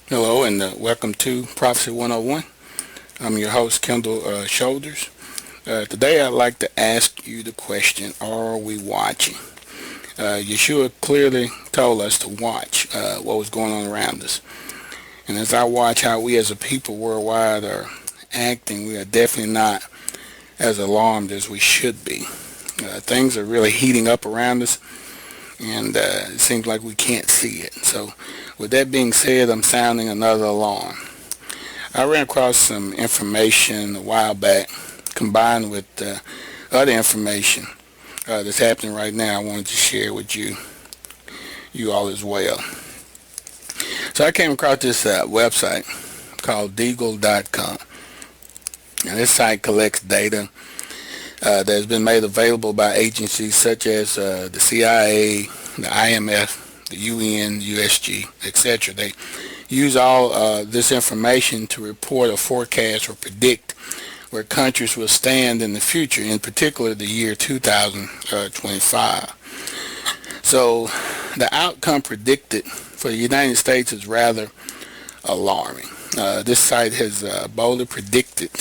Hello and welcome to Prophecy 101. I'm your host, Kendall Shoulders. Today I'd like to ask you the question, are we watching? Yeshua clearly told us to watch what was going on around us. And as I watch how we as a people worldwide are acting, we are definitely not as alarmed as we should be. Things are really heating up around us, and it seems like we can't see it. So with that being said, I'm sounding another alarm. I ran across some information a while back combined with other information that's happening right now. I wanted to share with you all as well. So I came across this website called Deagle.com. Now this site collects data that has been made available by agencies such as the CIA, the IMF, the UN, USG, etc. They use all this information to report or forecast or predict where countries will stand in the future, in particular the year 2025. So the outcome predicted for the United States is rather alarming. This site has boldly predicted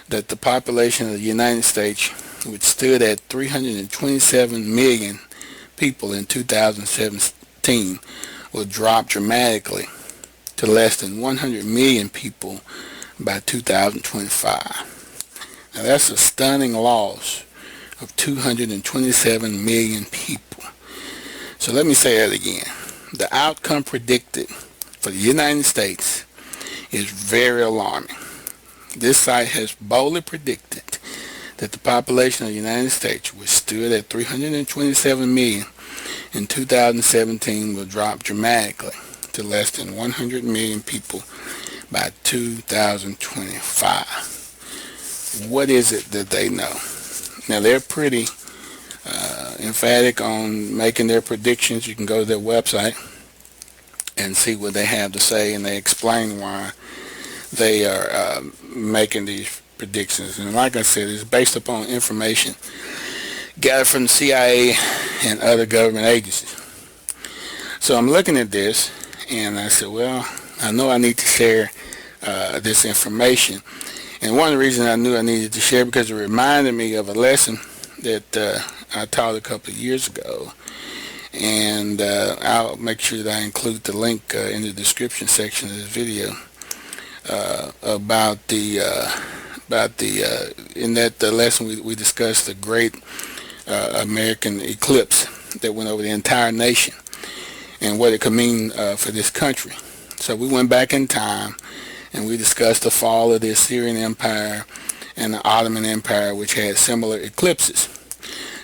that the population of the United States, which stood at 327 million people in 2017, will drop dramatically to less than 100 million people by 2025. Now that's a stunning loss of 227 million people. So let me say that again. The outcome predicted for the United States is very alarming. This site has boldly predicted that the population of the United States, which stood at 327 million in 2017, will drop dramatically to less than 100 million people by 2025. What is it that they know? Now they're pretty emphatic on making their predictions. You can go to their website and see what they have to say, and they explain why they are making these predictions. And like I said, it's based upon information gathered from the CIA and other government agencies. So I'm looking at this and I said, well, I know I need to share this information. And one of the reasons I knew I needed to share because it reminded me of a lesson that I taught a couple of years ago. And I'll make sure that I include the link in the description section of this video about the in that lesson we discussed the great American eclipse that went over the entire nation and what it could mean for this country. So we went back in time and we discussed the fall of the Assyrian Empire and the Ottoman Empire, which had similar eclipses.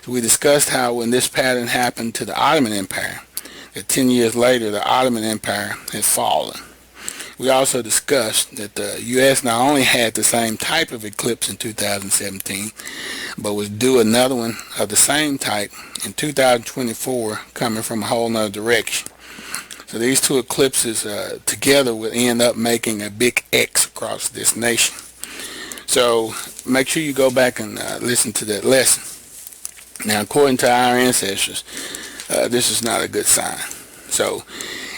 So we discussed how when this pattern happened to the Ottoman Empire, that 10 years later the Ottoman Empire had fallen. We also discussed that the U.S. not only had the same type of eclipse in 2017, but was due another one of the same type in 2024 coming from a whole nother direction. So these two eclipses together would end up making a big X across this nation. So make sure you go back and listen to that lesson. Now, according to our ancestors, this is not a good sign. So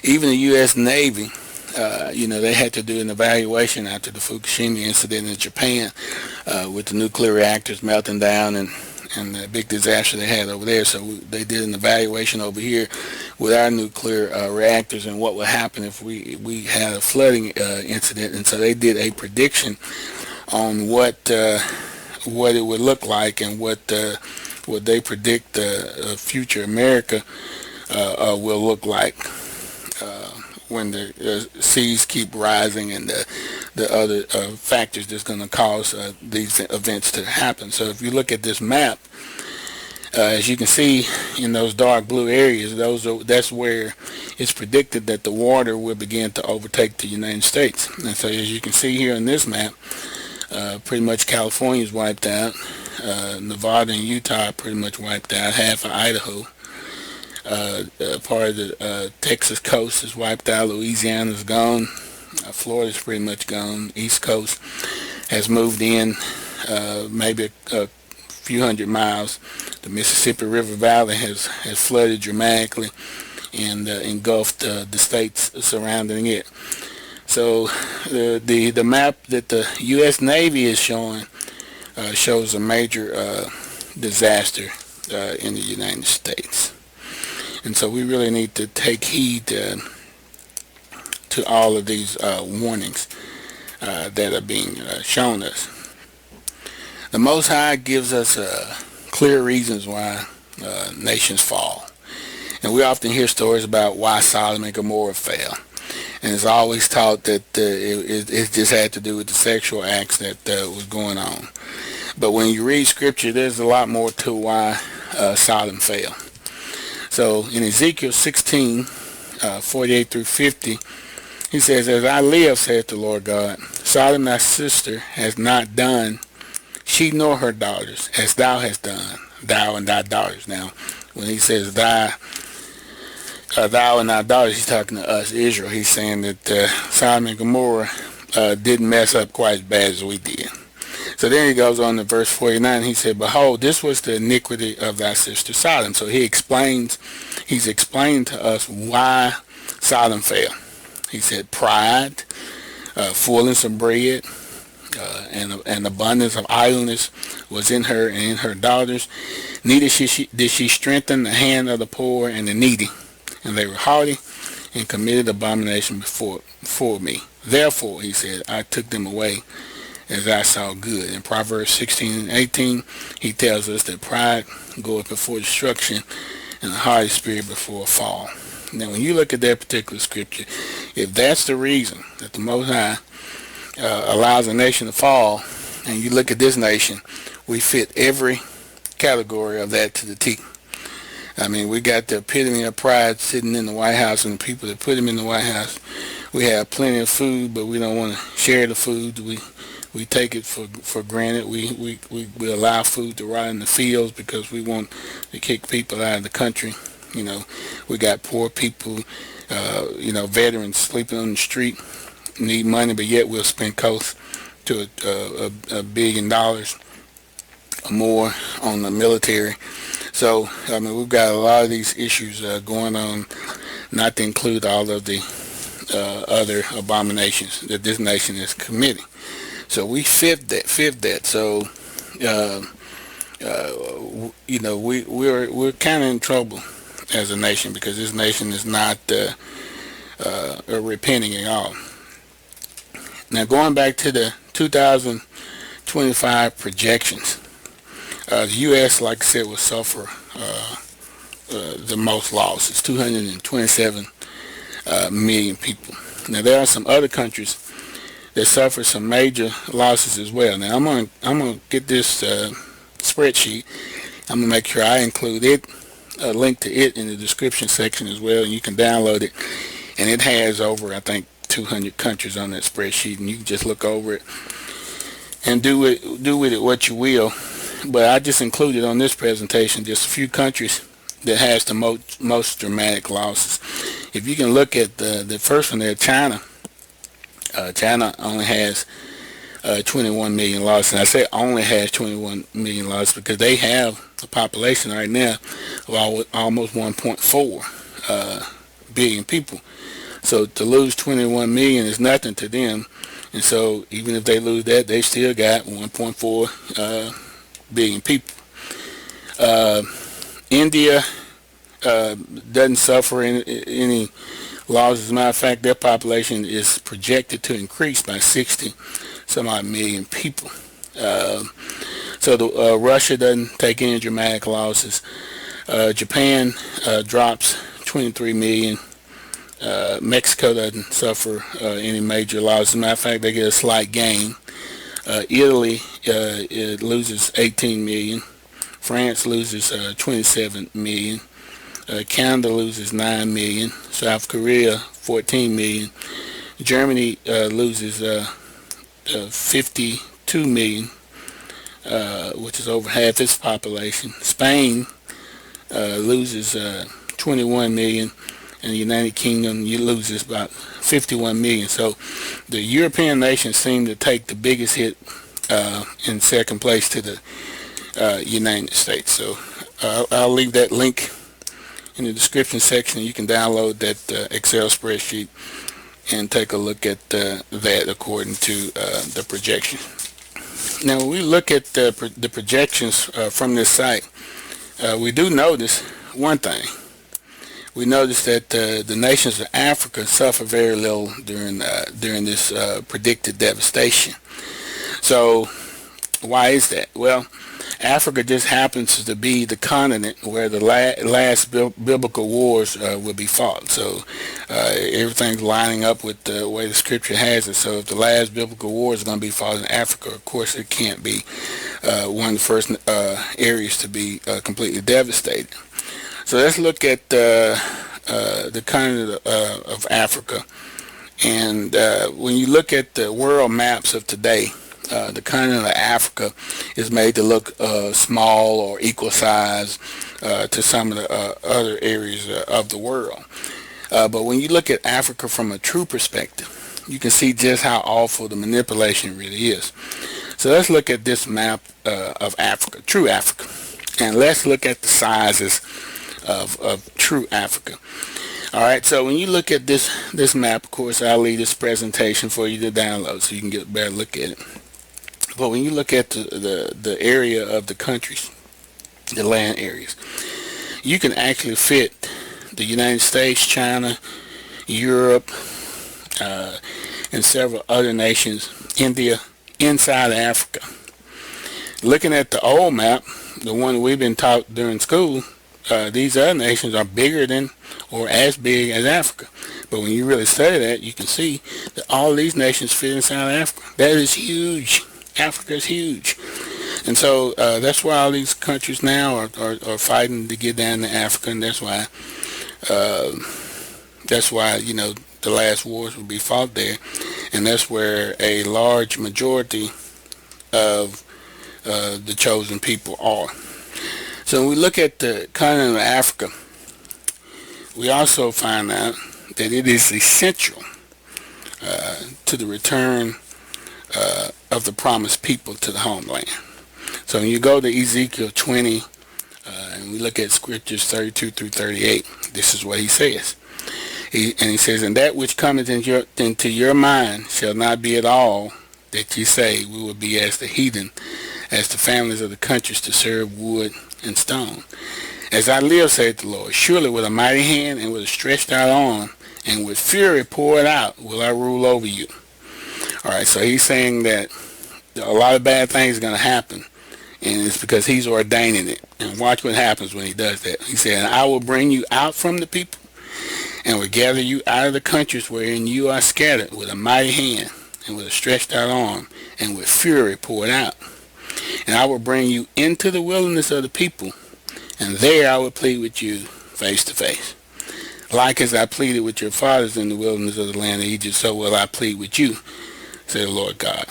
even the U.S. Navy, they had to do an evaluation after the Fukushima incident in Japan with the nuclear reactors melting down and the big disaster they had over there. So they did an evaluation over here with our nuclear reactors and what would happen if we had a flooding incident. And so they did a prediction on what it would look like and what they predict future America will look like when the seas keep rising and the other factors that's going to cause these events to happen. So if you look at this map, as you can see in those dark blue areas, that's where it's predicted that the water will begin to overtake the United States. And so as you can see here in this map, pretty much California is wiped out. Nevada and Utah are pretty much wiped out. Half of Idaho. Part of the Texas coast is wiped out. Louisiana's gone. Florida's pretty much gone. East Coast has moved in maybe a few hundred miles. The Mississippi River Valley has flooded dramatically and engulfed the states surrounding it. So the map that the U.S. Navy is showing shows a major disaster in the United States. And so we really need to take heed to all of these warnings that are being shown us. The Most High gives us clear reasons why nations fall. And we often hear stories about why Sodom and Gomorrah fell. And it's always taught that it just had to do with the sexual acts that was going on. But when you read Scripture, there's a lot more to why Sodom fell. So in Ezekiel 16, 48 through 50, he says, "As I live, saith the Lord God, Sodom thy sister has not done, she nor her daughters, as thou hast done, thou and thy daughters." Now, when he says thou and thy daughters, he's talking to us, Israel. He's saying that Sodom and Gomorrah didn't mess up quite as bad as we did. So then he goes on to verse 49. He said, "Behold, this was the iniquity of thy sister Sodom." So he's explained to us why Sodom fell. He said pride, fullness of bread, and abundance of idleness was in her and in her daughters. Neither did she strengthen the hand of the poor and the needy. And they were haughty and committed abomination before me. Therefore, he said, I took them away as I saw good. In Proverbs 16 and 18, he tells us that pride goeth before destruction and a haughty spirit before a fall. Now, when you look at that particular scripture, if that's the reason that the Most High allows a nation to fall, and you look at this nation, we fit every category of that to the T. I mean, we got the epitome of pride sitting in the White House, and the people that put him in the White House. We have plenty of food, but we don't want to share the food. We take it for granted. We allow food to rot in the fields because we want to kick people out of the country. You know, we got poor people, veterans sleeping on the street, need money, but yet we'll spend close to $1 billion or more on the military. So, I mean, we've got a lot of these issues going on, not to include all of the other abominations that this nation is committing. So we fit that. So, we're kind of in trouble as a nation because this nation is not repenting at all. Now, going back to the 2025 projections, the U.S., like I said, will suffer the most loss. It's 227 million people. Now, there are some other countries that suffer some major losses as well. Now, I'm gonna get this spreadsheet. I'm gonna make sure I include it, a link to it in the description section as well, and you can download it. And it has over, I think, 200 countries on that spreadsheet, and you can just look over it and do with it what you will. But I just included on this presentation just a few countries that has the most dramatic losses. If you can look at the first one there, China. China only has 21 million losses. And I say only has 21 million losses because they have a population right now of almost 1.4 billion people. So to lose 21 million is nothing to them. And so even if they lose that, they still got 1.4 billion people. India doesn't suffer any losses. As a matter of fact, their population is projected to increase by 60 some odd million people. So Russia doesn't take any dramatic losses. Japan drops 23 million. Mexico doesn't suffer any major losses. As a matter of fact, they get a slight gain. Italy it loses 18 million. France loses 27 million. Canada loses 9 million. South Korea 14 million. Germany loses 52 million, which is over half its population. Spain loses 21 million. And the United Kingdom loses about 51 million. So the European nations seem to take the biggest hit in second place to the United States. So I'll leave that link in the description section. You can download that Excel spreadsheet and take a look at that according to the projection. Now, when we look at the projections from this site, we do notice one thing. We notice that the nations of Africa suffer very little during this predicted devastation. So, why is that? Well, Africa just happens to be the continent where the last biblical wars will be fought. So everything's lining up with the way the scripture has it. So if the last biblical war is going to be fought in Africa, of course it can't be one of the first areas to be completely devastated. So let's look at the continent of Africa. And when you look at the world maps of today, the continent of Africa is made to look small or equal size to some of the other areas of the world. But when you look at Africa from a true perspective, you can see just how awful the manipulation really is. So let's look at this map of Africa, true Africa, and let's look at the sizes of true Africa. All right, so when you look at this map, of course, I'll leave this presentation for you to download so you can get a better look at it. But when you look at the area of the countries, the land areas, you can actually fit the United States, China, Europe, and several other nations, India, inside of Africa. Looking at the old map, the one we've been taught during school, these other nations are bigger than or as big as Africa. But when you really study that, you can see that all these nations fit inside of Africa. That is huge. Africa is huge. And so that's why all these countries now are fighting to get down to Africa, and that's why you know, the last wars will be fought there, and that's where a large majority of the chosen people are. So when we look at the continent of Africa, we also find out that it is essential to the return of the promised people to the homeland. So when you go to Ezekiel 20 and we look at scriptures 32 through 38, this is what he says. He says, "And that which cometh into your mind shall not be at all that ye say, we will be as the heathen, as the families of the countries to serve wood and stone. As I live, saith the Lord, surely with a mighty hand and with a stretched out arm and with fury poured out will I rule over you." All right, so he's saying that a lot of bad things are going to happen, and it's because he's ordaining it. And watch what happens when he does that. He said, "And I will bring you out from the people, and will gather you out of the countries wherein you are scattered with a mighty hand, and with a stretched out arm, and with fury poured out. And I will bring you into the wilderness of the people, and there I will plead with you face to face. Like as I pleaded with your fathers in the wilderness of the land of Egypt, so will I plead with you, said the Lord God.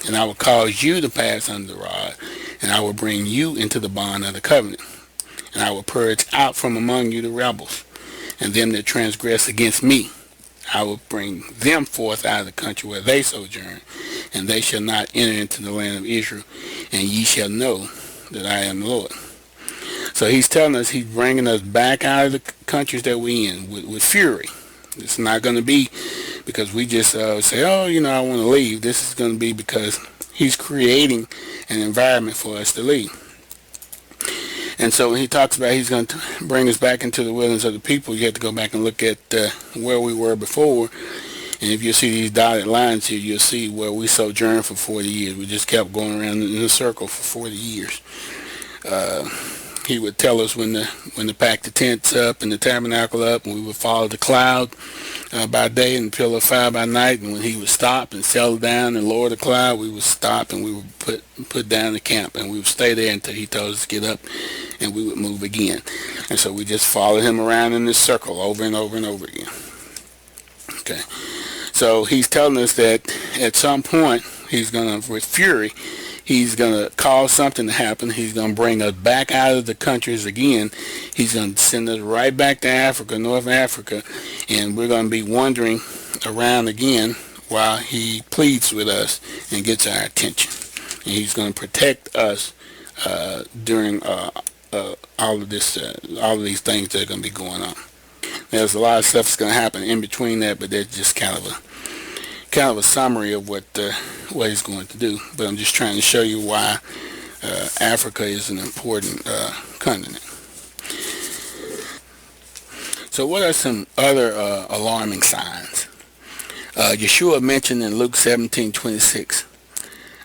And I will cause you to pass under the rod, and I will bring you into the bond of the covenant. And I will purge out from among you the rebels, and them that transgress against me. I will bring them forth out of the country where they sojourn, and they shall not enter into the land of Israel, and ye shall know that I am the Lord." So he's telling us he's bringing us back out of the countries that we're in with fury. It's not going to be because we just say, oh, you know, I want to leave. This is going to be because he's creating an environment for us to leave. And so when he talks about he's going to bring us back into the wilderness of the people, you have to go back and look at where we were before. And if you see these dotted lines here, you'll see where we sojourned for 40 years. We just kept going around in a circle for 40 years. He would tell us when to pack the tents up and the tabernacle up, and we would follow the cloud by day and the pillar of fire by night. And when he would stop and settle down and lower the cloud, we would stop and we would put down the camp, and we would stay there until he told us to get up, and we would move again. And so we just followed him around in this circle over and over and over again. Okay. So he's telling us that at some point he's going to, with fury, he's going to cause something to happen. He's going to bring us back out of the countries again. He's going to send us right back to Africa, North Africa, and we're going to be wandering around again while he pleads with us and gets our attention. And he's going to protect us during all of these things that are going to be going on. There's a lot of stuff that's going to happen in between that, but that's just kind of a summary of what he's going to do. But I'm just trying to show you why Africa is an important continent. So what are some other alarming signs? Yeshua mentioned in Luke 17:26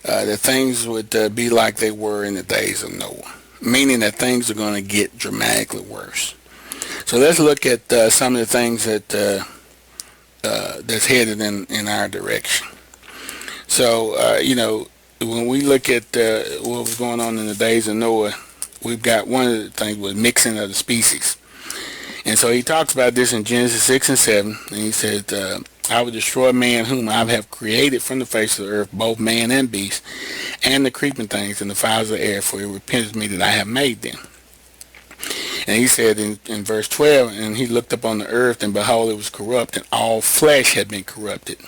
that things would be like they were in the days of Noah, meaning that things are going to get dramatically worse. So let's look at some of the things that that's headed in our direction. So, when we look at what was going on in the days of Noah, we've got one of the things was mixing of the species. And so he talks about this in Genesis 6 and 7, and he said, I will destroy man whom I have created from the face of the earth, both man and beast, and the creeping things and the fowls of the air, for it repenteth me that I have made them. And he said in verse 12, and he looked upon the earth, and behold, it was corrupt, and all flesh had been corrupted,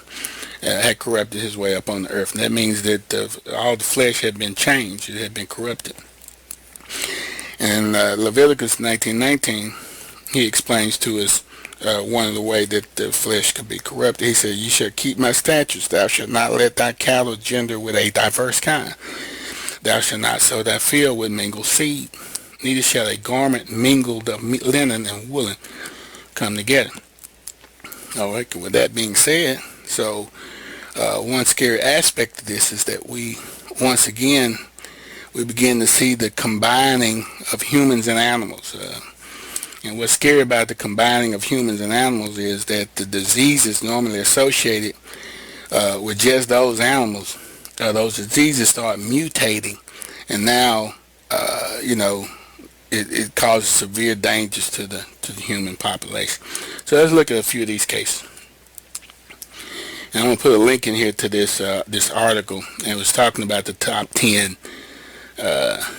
had corrupted his way upon the earth. And that means that all the flesh had been changed, it had been corrupted. And Leviticus 19:19, he explains to us one of the way that the flesh could be corrupted. He said, you shall keep my statutes, thou shalt not let thy cattle gender with a diverse kind. Thou shalt not sow thy field with mingled seed. Neither shall a garment mingled of linen and woolen come together. All right, with that being said, so one scary aspect of this is that we begin to see the combining of humans and animals. And what's scary about the combining of humans and animals is that the diseases normally associated with just those animals, those diseases start mutating, and now, it causes severe dangers to the human population. So let's look at a few of these cases. And I'm going to put a link in here to this article, and it was talking about the top 10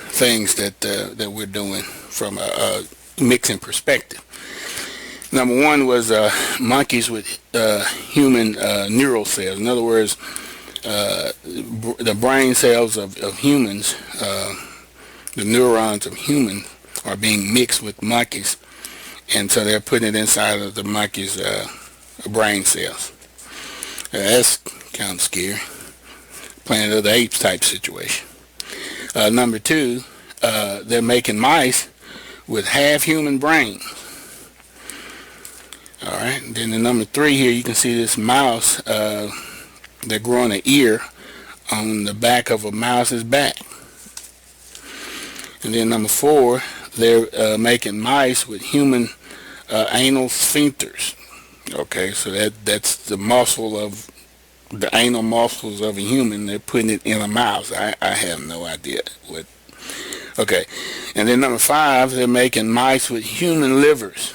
things that we're doing from a mixing perspective. Number one was monkeys with human neural cells. In other words, the brain cells of humans, the neurons of humans, are being mixed with monkeys, and so they're putting it inside of the monkeys' brain cells. That's kind of scary. Planet of the Apes type situation. Number two, they're making mice with half human brains. All right. And then the number three here, you can see this mouse. They're growing an ear on the back of a mouse's back. And then number four, they're making mice with human anal sphincters. Okay, so that's the muscle of the anal muscles of a human. They're putting it in a mouse. I have no idea what. Okay, and then number five, they're making mice with human livers.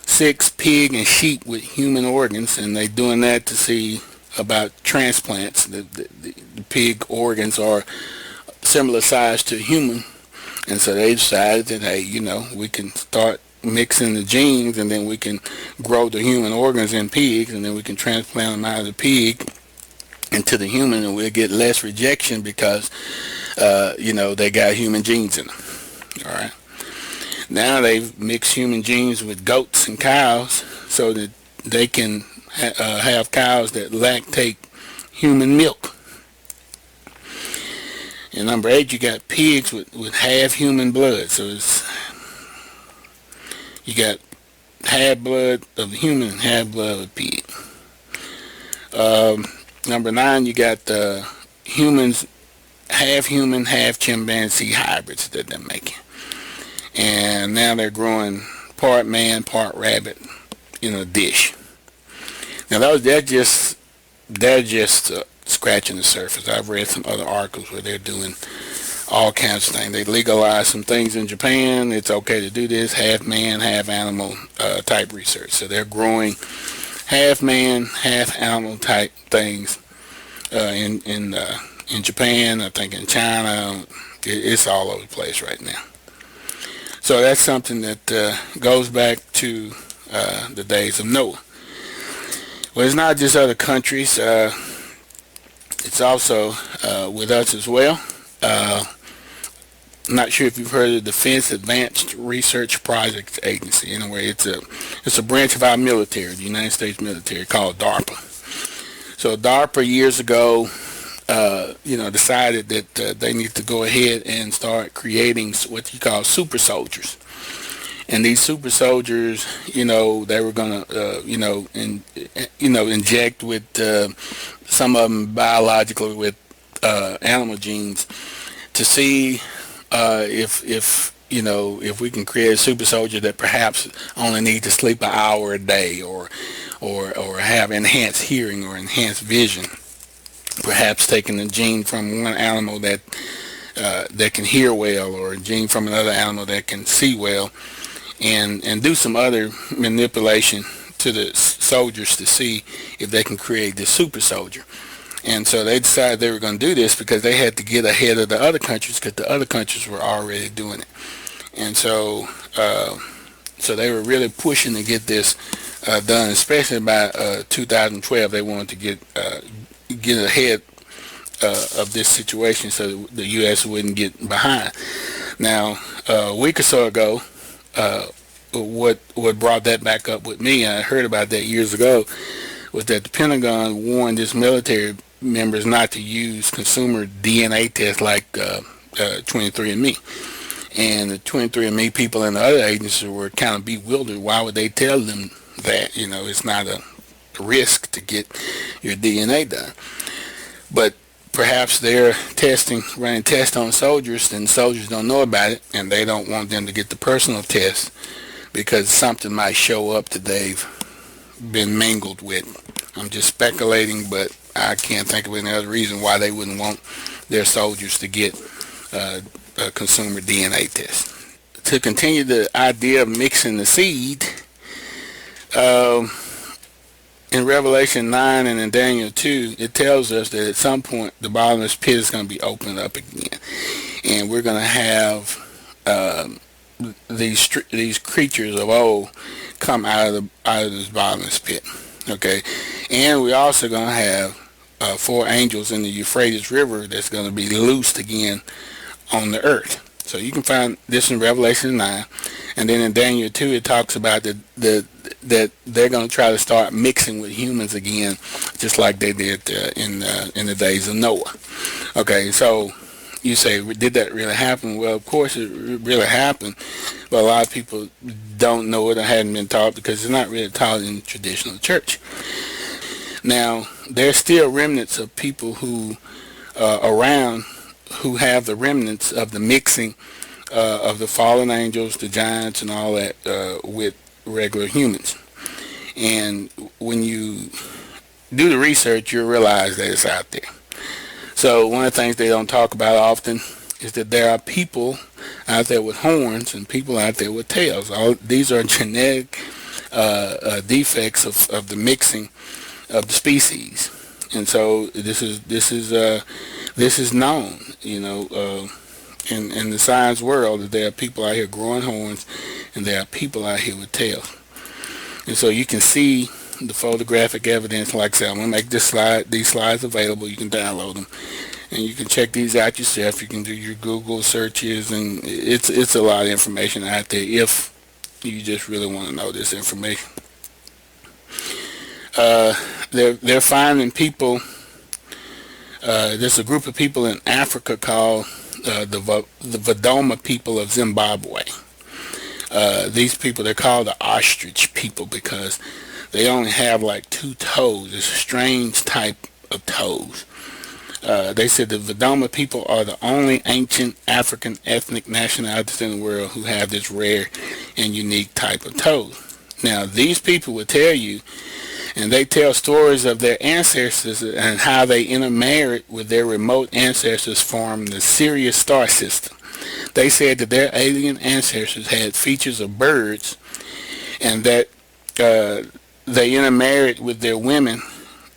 6, pig and sheep with human organs, and they're doing that to see about transplants. The pig organs are similar size to human, and so they decided that, hey, we can start mixing the genes, and then we can grow the human organs in pigs, and then we can transplant them out of the pig into the human, and we'll get less rejection because they got human genes in them. All right. Now they've mixed human genes with goats and cows so that they can have cows that lactate human milk. And number 8, you got pigs with half human blood. So you got half blood of human and half blood of pig. Number 9, you got humans, half human, half chimpanzee hybrids that they're making. And now they're growing part man, part rabbit in a dish. Now they're just scratching the surface. I've read some other articles where they're doing all kinds of things. They legalized some things in Japan. It's okay to do this, half man, half animal type research. So they're growing half man, half animal type things in Japan. I think in China. It's all over the place right now. So that's something that goes back to the days of Noah. Well, it's not just other countries. It's also with us as well. I'm not sure if you've heard of the Defense Advanced Research Projects Agency. Anyway, it's a branch of our military, the United States military, called DARPA. So DARPA years ago, decided that they need to go ahead and start creating what you call super soldiers. And these super soldiers, they were gonna, inject with some of them biologically with animal genes to see if we can create a super soldier that perhaps only need to sleep an hour a day, or have enhanced hearing or enhanced vision. Perhaps taking a gene from one animal that can hear well, or a gene from another animal that can see well, and do some other manipulation to the soldiers to see if they can create this super soldier. And so they decided they were going to do this because they had to get ahead of the other countries, because the other countries were already doing it. And so they were really pushing to get this done, especially by 2012. They wanted to get ahead of this situation so the U.S. wouldn't get behind. Now, a week or so ago, what brought that back up with me, I heard about that years ago, was that the Pentagon warned its military members not to use consumer DNA tests like 23andMe. And the 23andMe people in the other agencies were kind of bewildered. Why would they tell them that? It's not a risk to get your DNA done. But perhaps they're running tests on soldiers, and soldiers don't know about it, and they don't want them to get the personal test because something might show up that they've been mingled with. I'm just speculating, but I can't think of any other reason why they wouldn't want their soldiers to get a consumer DNA test. To continue the idea of mixing the seed, in Revelation 9 and in Daniel 2, it tells us that at some point the bottomless pit is going to be opened up again, and we're going to have these creatures of old come out of this bottomless pit. Okay, and we're also going to have 4 angels in the Euphrates River that's going to be loosed again on the earth. So you can find this in Revelation 9, and then in Daniel 2 it talks about that they're going to try to start mixing with humans again, just like they did in the days of Noah. Okay, so you say, did that really happen? Well, of course it really happened, but a lot of people don't know it or hadn't been taught because it's not really taught in the traditional church. Now, there's still remnants of people who around who have the remnants of the mixing of the fallen angels, the giants, and all that with regular humans. And when you do the research, you'll realize that it's out there. So one of the things they don't talk about often is that there are people out there with horns and people out there with tails. These are genetic defects of the mixing of the species. And so this is known, in the science world, that there are people out here growing horns and there are people out here with tails. And so you can see the photographic evidence. Like I said, I'm going to make these slides available. You can download them and you can check these out yourself. You can do your Google searches, and it's a lot of information out there if you just really want to know this information. They're finding people. There's a group of people in Africa called the Vadoma people of Zimbabwe. These people, they're called the ostrich people because they only have like 2 toes. It's a strange type of toes. They said the Vadoma people are the only ancient African ethnic nationalities in the world who have this rare and unique type of toes. Now, these people will tell you, and they tell stories of their ancestors and how they intermarried with their remote ancestors formed the Sirius star system. They said that their alien ancestors had features of birds, and that they intermarried with their women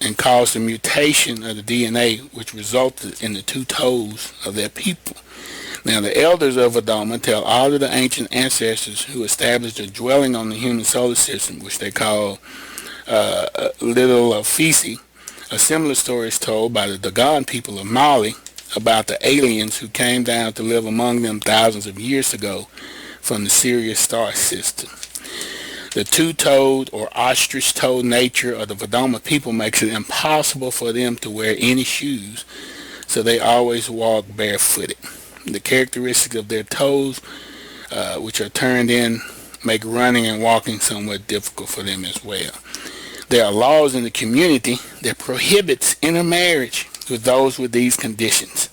and caused a mutation of the DNA, which resulted in the 2 toes of their people. Now, the elders of Vadoma tell all of the ancient ancestors who established a dwelling on the human solar system, which they call Little Fisi. A similar story is told by the Deagle people of Mali, about the aliens who came down to live among them thousands of years ago from the Sirius star system. The two-toed or ostrich-toed nature of the Vedoma people makes it impossible for them to wear any shoes, so they always walk barefooted. The characteristics of their toes, which are turned in, make running and walking somewhat difficult for them as well. There are laws in the community that prohibits intermarriage with those with these conditions,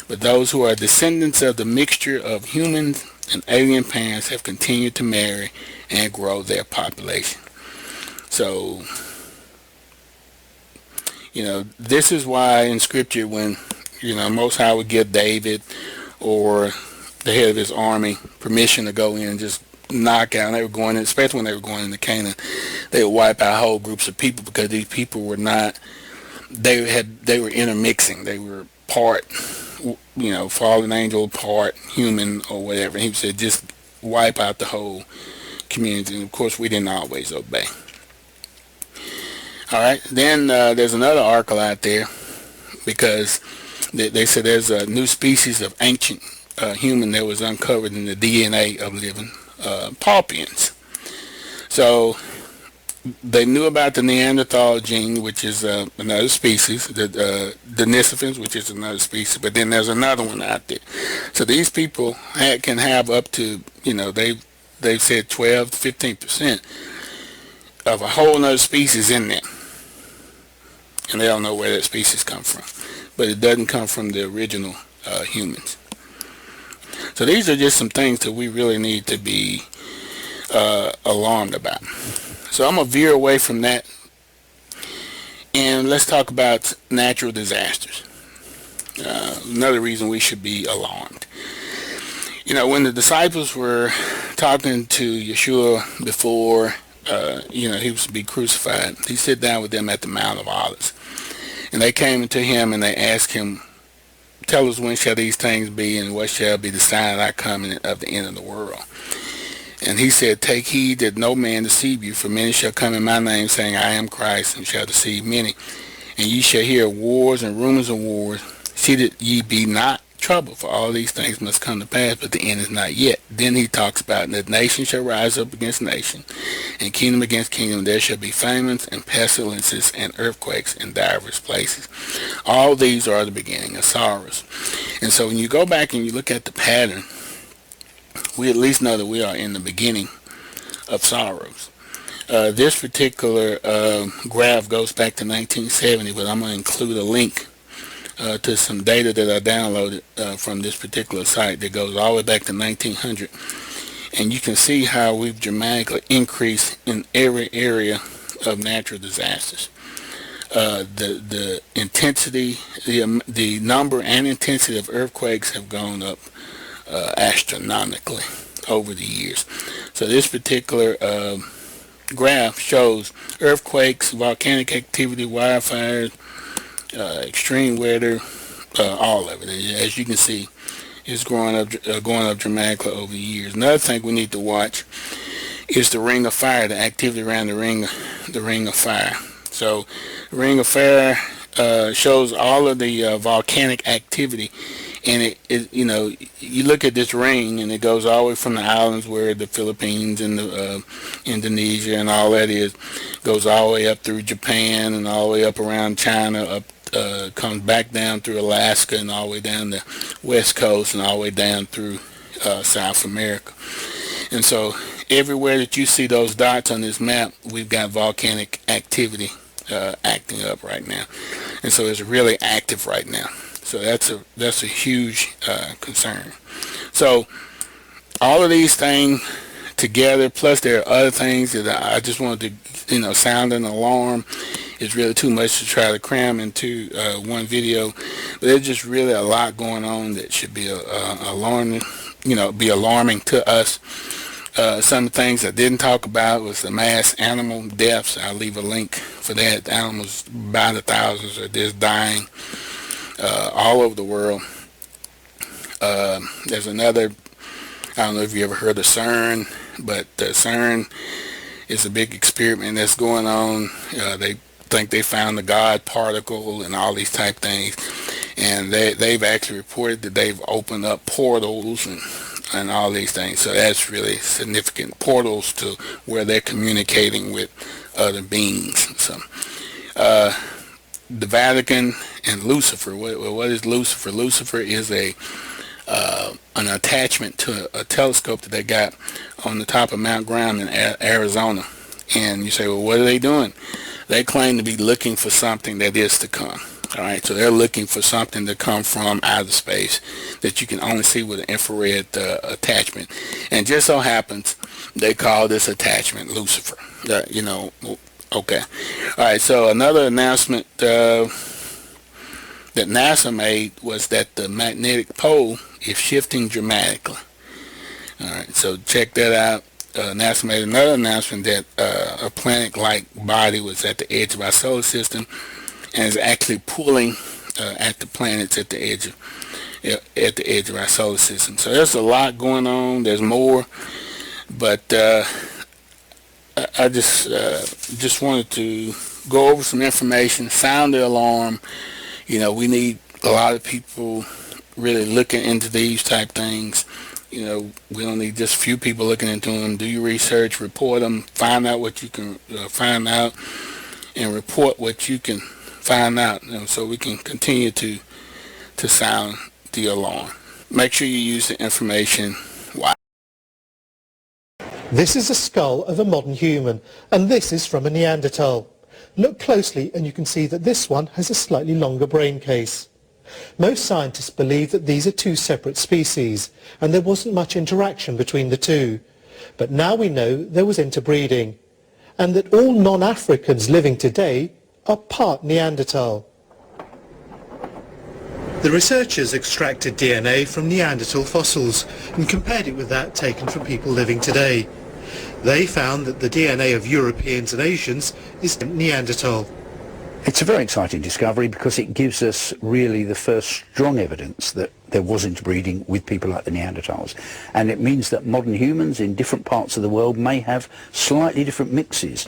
but those who are descendants of the mixture of humans and alien parents have continued to marry and grow their population. So, this is why in Scripture when, Most High would give David or the head of his army permission to go in and just knock out, and they were going in, especially when they were going into Canaan, they would wipe out whole groups of people because these people were not, they were intermixing. They were part, fallen angel, part human or whatever. And he said just wipe out the whole community, and of course we didn't always obey. All right, then there's another article out there because they said there's a new species of ancient human that was uncovered in the DNA of living Paupians. So they knew about the Neanderthal gene, which is another species, the Denisovans, which is another species, but then there's another one out there. So these people can have up to, they've said 12 to 15% of a whole other species in them. And they don't know where that species come from. But it doesn't come from the original humans. So these are just some things that we really need to be alarmed about. So I'm going to veer away from that. And let's talk about natural disasters. Another reason we should be alarmed. When the disciples were talking to Yeshua before he was to be crucified, he sat down with them at the Mount of Olives. And they came to him and they asked him, tell us when shall these things be, and what shall be the sign of thy coming of the end of the world. And he said, take heed that no man deceive you, for many shall come in my name, saying, I am Christ, and shall deceive many. And ye shall hear wars and rumors of wars. See that ye be not troubled, for all these things must come to pass, but the end is not yet. Then he talks about that nation shall rise up against nation, and kingdom against kingdom. There shall be famines and pestilences and earthquakes in divers places. All these are the beginning of sorrows. And so when you go back and you look at the pattern, we at least know that we are in the beginning of sorrows. This particular graph goes back to 1970, but I'm going to include a link to some data that I downloaded from this particular site that goes all the way back to 1900. And you can see how we've dramatically increased in every area of natural disasters. The intensity, the number and intensity of earthquakes have gone up astronomically over the years. So this particular graph shows earthquakes, volcanic activity, wildfires, extreme weather, all of it. As you can see, it's going up dramatically over the years. Another thing we need to watch is the ring of fire, the activity around the ring of fire. So the ring of fire shows all of the volcanic activity, and it you look at this ring and it goes all the way from the islands where the Philippines and the Indonesia and all that is, goes all the way up through Japan and all the way up around China, up comes back down through Alaska and all the way down the west coast and all the way down through South America. And so everywhere that you see those dots on this map, we've got volcanic activity acting up right now. And so it's really active right now. So that's a huge concern. So all of these things together, plus there are other things that I just wanted to sound an alarm. It's really too much to try to cram into one video, but there's just really a lot going on that should be alarming, be alarming to us. Some of the things I didn't talk about was the mass animal deaths. I'll leave a link for that. The animals by the thousands are just dying all over the world. There's another, I don't know if you ever heard of CERN, but CERN is a big experiment that's going on. They think they found the God particle and all these type things. and they've actually reported that they've opened up portals and all these things. So that's really significant, portals to where they're communicating with other beings. So the Vatican and Lucifer. What is Lucifer? Lucifer is an attachment to a telescope that they got on the top of Mount Graham in Arizona. And you say, well, what are they doing? They claim to be looking for something that is to come. All right, so they're looking for something to come from outer space that you can only see with an infrared attachment. And just so happens they call this attachment Lucifer. Okay. All right, so another announcement that NASA made was that the magnetic pole is shifting dramatically. All right, so check that out. NASA made another announcement that a planet-like body was at the edge of our solar system and is actually pulling at the planets at the edge of our solar system. So there's a lot going on. There's more, but I just wanted to go over some information, sound the alarm. We need a lot of people really looking into these type things. We don't need just a few people looking into them. Do your research, report them, find out what you can find out, and report what you can find out, so we can continue to sound the alarm. Make sure you use the information wisely. This is a skull of a modern human, and this is from a Neanderthal. Look closely and you can see that this one has a slightly longer brain case. Most scientists believe that these are two separate species, and there wasn't much interaction between the two. But now we know there was interbreeding, and that all non-Africans living today are part Neanderthal. The researchers extracted DNA from Neanderthal fossils and compared it with that taken from people living today. They found that the DNA of Europeans and Asians is Neanderthal. It's a very exciting discovery because it gives us really the first strong evidence that there was interbreeding with people like the Neanderthals. And it means that modern humans in different parts of the world may have slightly different mixes.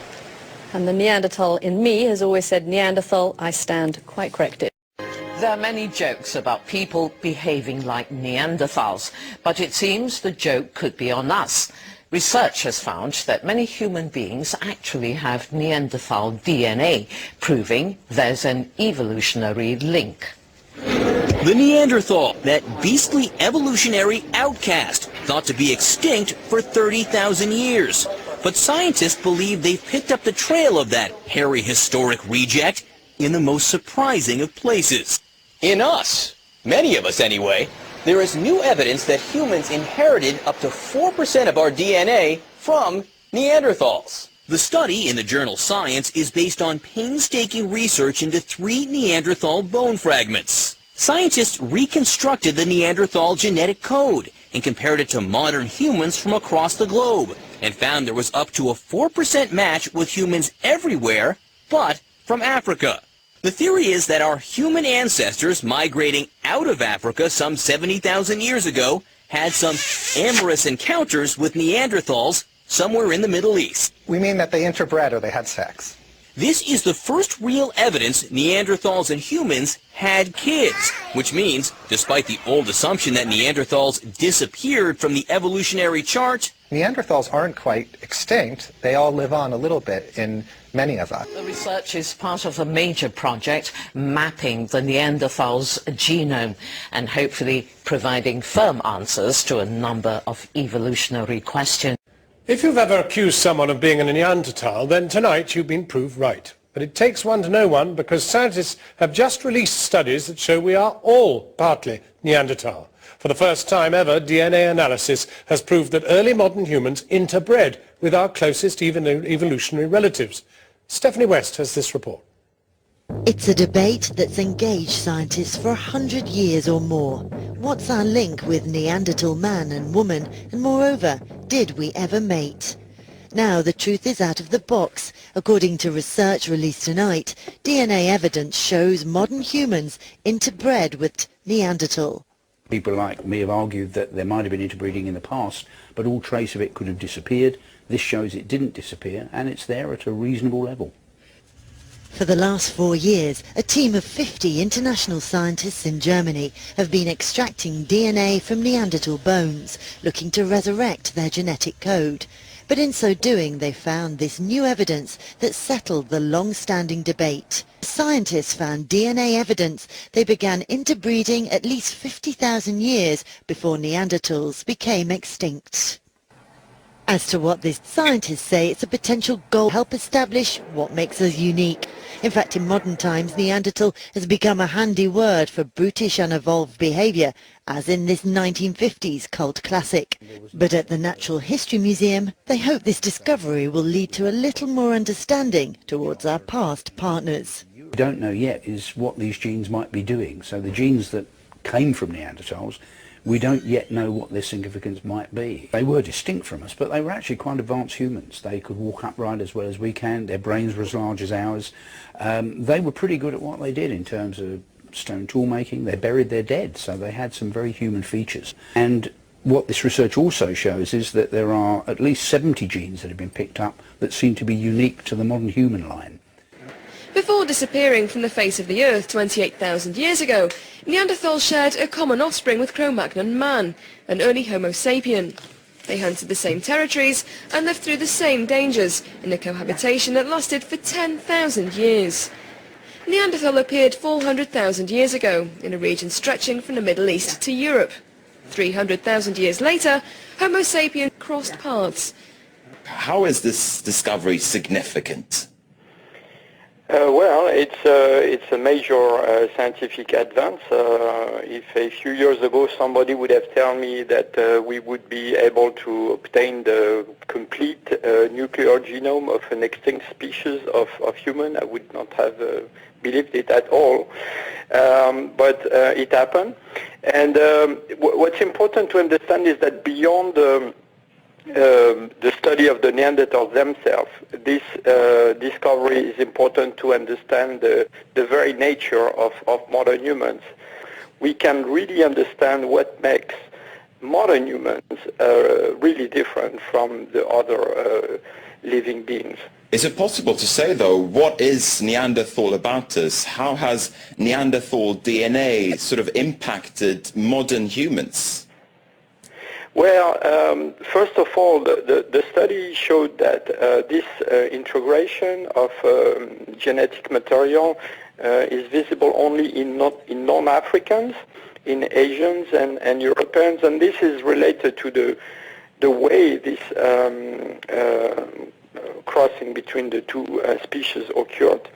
And the Neanderthal in me has always said Neanderthal. I stand quite corrected. There are many jokes about people behaving like Neanderthals, but it seems the joke could be on us. Research has found that many human beings actually have Neanderthal DNA, proving there's an evolutionary link. The Neanderthal, that beastly evolutionary outcast, thought to be extinct for 30,000 years. But scientists believe they've picked up the trail of that hairy historic reject in the most surprising of places. In us, many of us anyway, there is new evidence that humans inherited up to 4% of our DNA from Neanderthals. The study in the journal Science is based on painstaking research into 3 Neanderthal bone fragments. Scientists reconstructed the Neanderthal genetic code and compared it to modern humans from across the globe and found there was up to a 4% match with humans everywhere but from Africa. The theory is that our human ancestors migrating out of Africa some 70,000 years ago had some amorous encounters with Neanderthals somewhere in the Middle East. We mean that they interbred or they had sex. This is the first real evidence Neanderthals and humans had kids, which means, despite the old assumption that Neanderthals disappeared from the evolutionary chart, Neanderthals aren't quite extinct. They all live on a little bit in many of us. The research is part of a major project mapping the Neanderthal's genome and hopefully providing firm answers to a number of evolutionary questions. If you've ever accused someone of being a Neanderthal, then tonight you've been proved right. But it takes one to know one, because scientists have just released studies that show we are all partly Neanderthal. For the first time ever, DNA analysis has proved that early modern humans interbred with our closest evolutionary relatives. Stephanie West has this report. It's a debate that's engaged scientists for 100 years or more. What's our link with Neanderthal man and woman, and moreover, did we ever mate? Now the truth is out of the box. According to research released tonight, DNA evidence shows modern humans interbred with Neanderthal. People like me have argued that there might have been interbreeding in the past, but all trace of it could have disappeared. This shows it didn't disappear, and it's there at a reasonable level. For the last 4 years, a team of 50 international scientists in Germany have been extracting DNA from Neanderthal bones, looking to resurrect their genetic code. But in so doing, they found this new evidence that settled the long-standing debate. Scientists found DNA evidence they began interbreeding at least 50,000 years before Neanderthals became extinct. As to what these scientists say, it's a potential goal to help establish what makes us unique. In fact, in modern times, Neanderthal has become a handy word for brutish, unevolved behaviour, as in this 1950s cult classic. But at the Natural History Museum, they hope this discovery will lead to a little more understanding towards our past partners. What we don't know yet is what these genes might be doing. So the genes that came from Neanderthals, we don't yet know what their significance might be. They were distinct from us, but they were actually quite advanced humans. They could walk upright as well as we can. Their brains were as large as ours. They were pretty good at what they did in terms of stone tool making. They buried their dead, so they had some very human features. And what this research also shows is that there are at least 70 genes that have been picked up that seem to be unique to the modern human line. Before disappearing from the face of the earth 28,000 years ago, Neanderthals shared a common offspring with Cro-Magnon man, an early Homo sapien. They hunted the same territories and lived through the same dangers in a cohabitation that lasted for 10,000 years. Neanderthal appeared 400,000 years ago in a region stretching from the Middle East to Europe. 300,000 years later, Homo sapien crossed paths. How is this discovery significant? Well, it's a major scientific advance. If a few years ago somebody would have told me that we would be able to obtain the complete nuclear genome of an extinct species of human, I would not have believed it at all. But it happened. And what's important to understand is that beyond the study of the Neanderthals themselves, this discovery is important to understand the very nature of modern humans. We can really understand what makes modern humans really different from the other living beings. Is it possible to say, though, what is Neanderthal about us? How has Neanderthal DNA sort of impacted modern humans? Well, first of all, the study showed that this integration of genetic material is visible only in non-Africans, in Asians and Europeans, and this is related to the way this crossing between the two species occurred.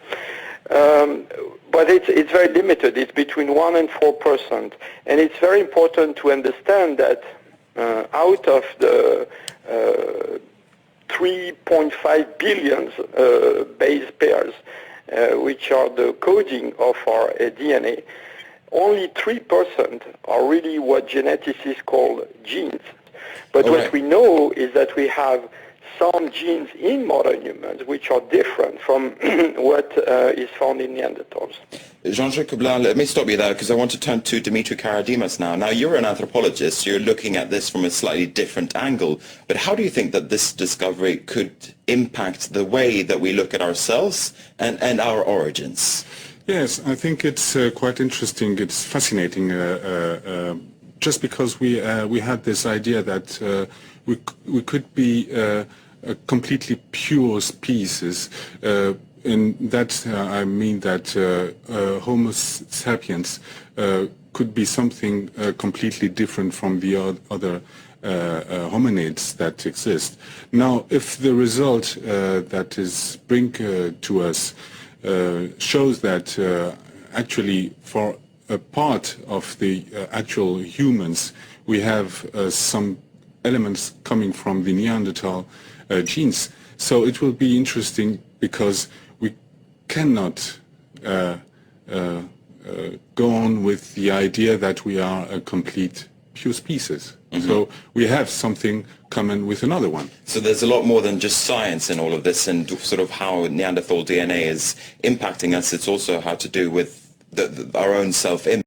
But it's very limited. It's between 1 and 4%, and it's very important to understand that out of the 3.5 billion base pairs, which are the coding of our DNA, only 3% are really what geneticists call genes. But what we know is that we have some genes in modern humans which are different from what is found in Neanderthals. Jean-Jacques Coblin, let me stop you there because I want to turn to Dimitri Karadimas now. Now, you're an anthropologist. You're looking at this from a slightly different angle. But how do you think that this discovery could impact the way that we look at ourselves and our origins? Yes, I think it's quite interesting. It's fascinating. Just because we had this idea that we could be a completely pure species. In that I mean that Homo sapiens could be something completely different from the other hominids that exist. Now, if the result that is bring to us shows that actually for a part of the actual humans we have some elements coming from the Neanderthal genes. So it will be interesting because we cannot go on with the idea that we are a complete pure species. Mm-hmm. So we have something common with another one. So there's a lot more than just science in all of this and sort of how Neanderthal DNA is impacting us. It's also how to do with our own self-image.